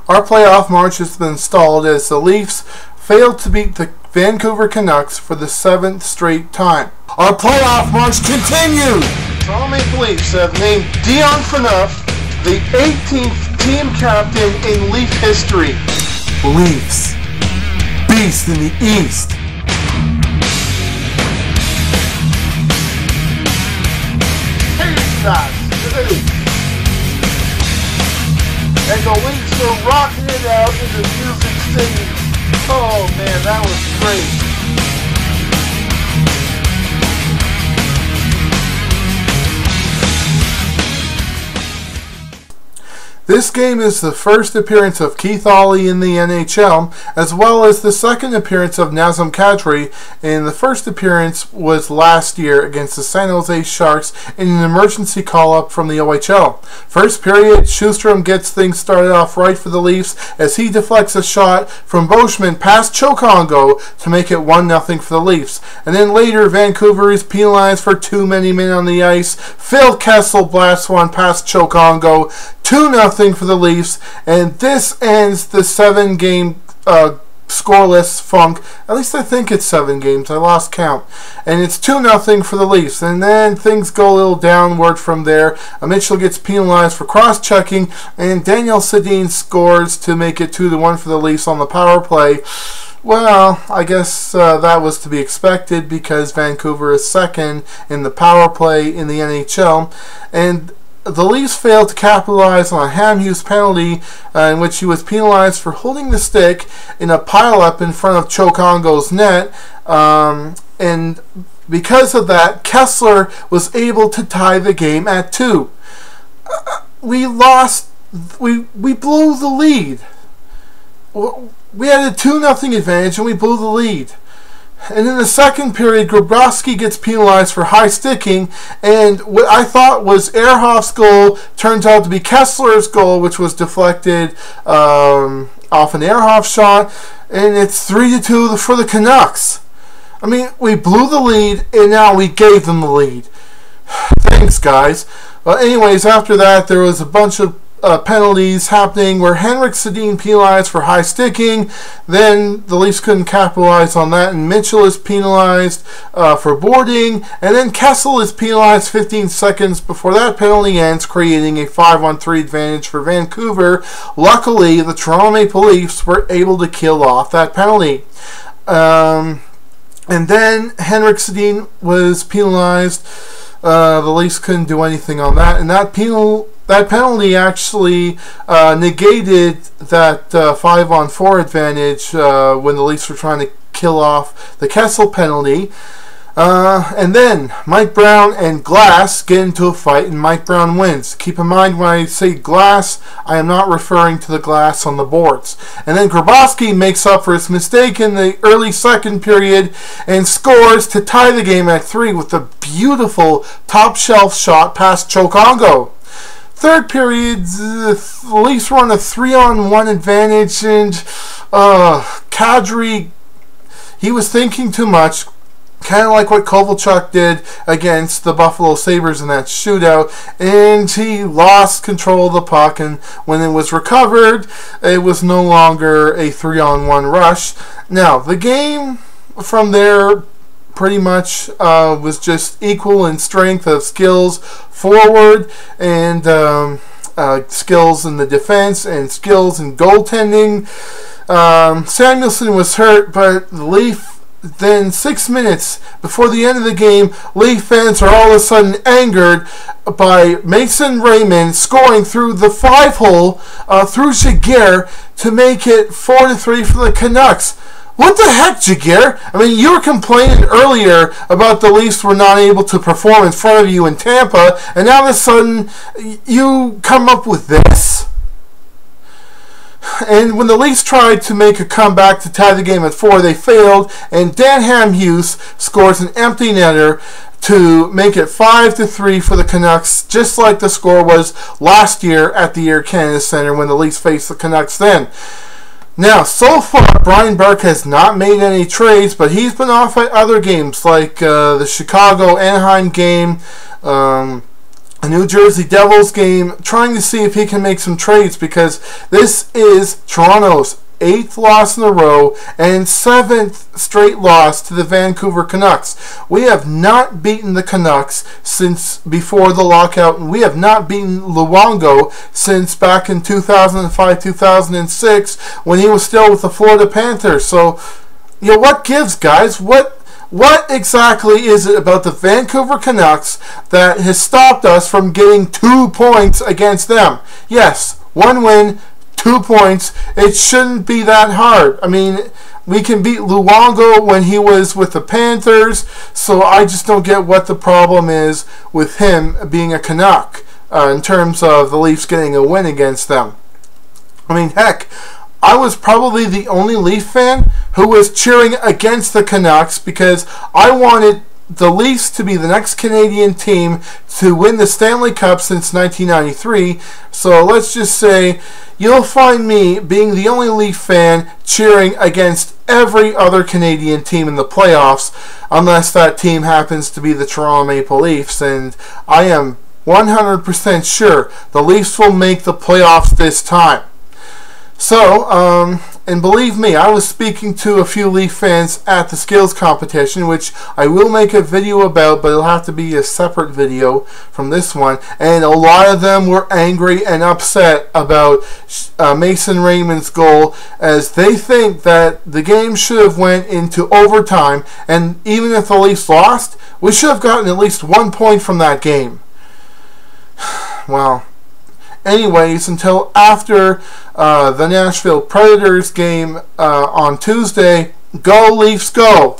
Our playoff march has been stalled as the Leafs failed to beat the Vancouver Canucks for the 7th straight time. Our playoff march continues! Toronto Maple Leafs have named Dion Phaneuf the 18th team captain in Leaf history. Leafs, beast in the East. And the Leafs are rocking it out in the Music City. Oh man, that was great. This game is the first appearance of Keith Aulley in the NHL, as well as the second appearance of Nazem Kadri, and the first appearance was last year against the San Jose Sharks in an emergency call-up from the OHL. First period, Schustrom gets things started off right for the Leafs as he deflects a shot from Boschman past Chokeongo to make it 1-0 for the Leafs. And then later, Vancouver is penalized for too many men on the ice. Phil Kessel blasts one past Chokeongo, 2-0 for the Leafs, and this ends the 7-game scoreless funk. At least I think it's 7 games. I lost count. And it's 2-0 for the Leafs. And then things go a little downward from there. Mitchell gets penalized for cross-checking, and Daniel Sedin scores to make it 2-1 for the Leafs on the power play. Well, I guess that was to be expected because Vancouver is second in the power play in the NHL. And the Leafs failed to capitalize on a Hamhuis penalty in which he was penalized for holding the stick in a pile-up in front of Chokeongo's net. And because of that, Kessler was able to tie the game at 2. We lost. We blew the lead. We had a 2-0 advantage and we blew the lead. And in the second period, Grabowski gets penalized for high sticking, and what I thought was Ehrhoff's goal turns out to be Kessler's goal, which was deflected off an Ehrhoff shot, and it's 3-2 for the Canucks. I mean, we blew the lead, and now we gave them the lead. Thanks, guys. Well, anyways, after that, there was a bunch of penalties happening where Henrik Sedin penalized for high sticking. Then the Leafs couldn't capitalize on that, and Mitchell is penalized for boarding, and then Kessel is penalized 15 seconds before that penalty ends, creating a 5-on-3 advantage for Vancouver. Luckily, the Toronto Maple Leafs were able to kill off that penalty. And then Henrik Sedin was penalized. The Leafs couldn't do anything on that, and that penalty actually negated that 5-on-4 advantage when the Leafs were trying to kill off the Kessel penalty. And then Mike Brown and Glass get into a fight, and Mike Brown wins. Keep in mind, when I say Glass, I am not referring to the glass on the boards. And then Grabowski makes up for his mistake in the early second period and scores to tie the game at 3 with a beautiful top-shelf shot past Chokeongo. Third period, the Leafs were on a 3-on-1 advantage, and Kadri, he was thinking too much, kind of like what Kovalchuk did against the Buffalo Sabres in that shootout, and he lost control of the puck, and when it was recovered, it was no longer a 3-on-1 rush. Now, the game from there pretty much was just equal in strength of skills forward and skills in the defense and skills in goaltending. Samuelson was hurt, but the Leaf, then 6 minutes before the end of the game, Leaf fans are all of a sudden angered by Mason Raymond scoring through the 5-hole through Jaguar to make it 4-3 for the Canucks. What the heck, Jaguar? I mean, you were complaining earlier about the Leafs were not able to perform in front of you in Tampa, and now all of a sudden you come up with this? And when the Leafs tried to make a comeback to tie the game at 4, they failed, and Dan Hamhuis scores an empty netter to make it 5-3 for the Canucks, just like the score was last year at the Air Canada Centre when the Leafs faced the Canucks then. Now, so far, Brian Burke has not made any trades, but he's been off at other games, like the Chicago-Anaheim game, a New Jersey Devils game, trying to see if he can make some trades, because this is Toronto's 8th loss in a row and 7th straight loss to the Vancouver Canucks. We have not beaten the Canucks since before the lockout, and we have not beaten Luongo since back in 2005-2006 when he was still with the Florida Panthers. So, you know, what gives, guys? What exactly is it about the Vancouver Canucks that has stopped us from getting 2 points against them? Yes, 1 win, 2 points. It shouldn't be that hard. I mean, we can beat Luongo when he was with the Panthers, so I just don't get what the problem is with him being a Canuck in terms of the Leafs getting a win against them. I mean, heck, I was probably the only Leaf fan who was cheering against the Canucks because I wanted the Leafs to be the next Canadian team to win the Stanley Cup since 1993. So let's just say you'll find me being the only Leaf fan cheering against every other Canadian team in the playoffs, unless that team happens to be the Toronto Maple Leafs, and I am 100% sure the Leafs will make the playoffs this time. So, and believe me, I was speaking to a few Leaf fans at the skills competition, which I will make a video about, but it'll have to be a separate video from this one. And a lot of them were angry and upset about Mason Raymond's goal, as they think that the game should have went into overtime, and even if the Leafs lost, we should have gotten at least 1 point from that game. Well, anyways, until after the Nashville Predators game on Tuesday, go Leafs go!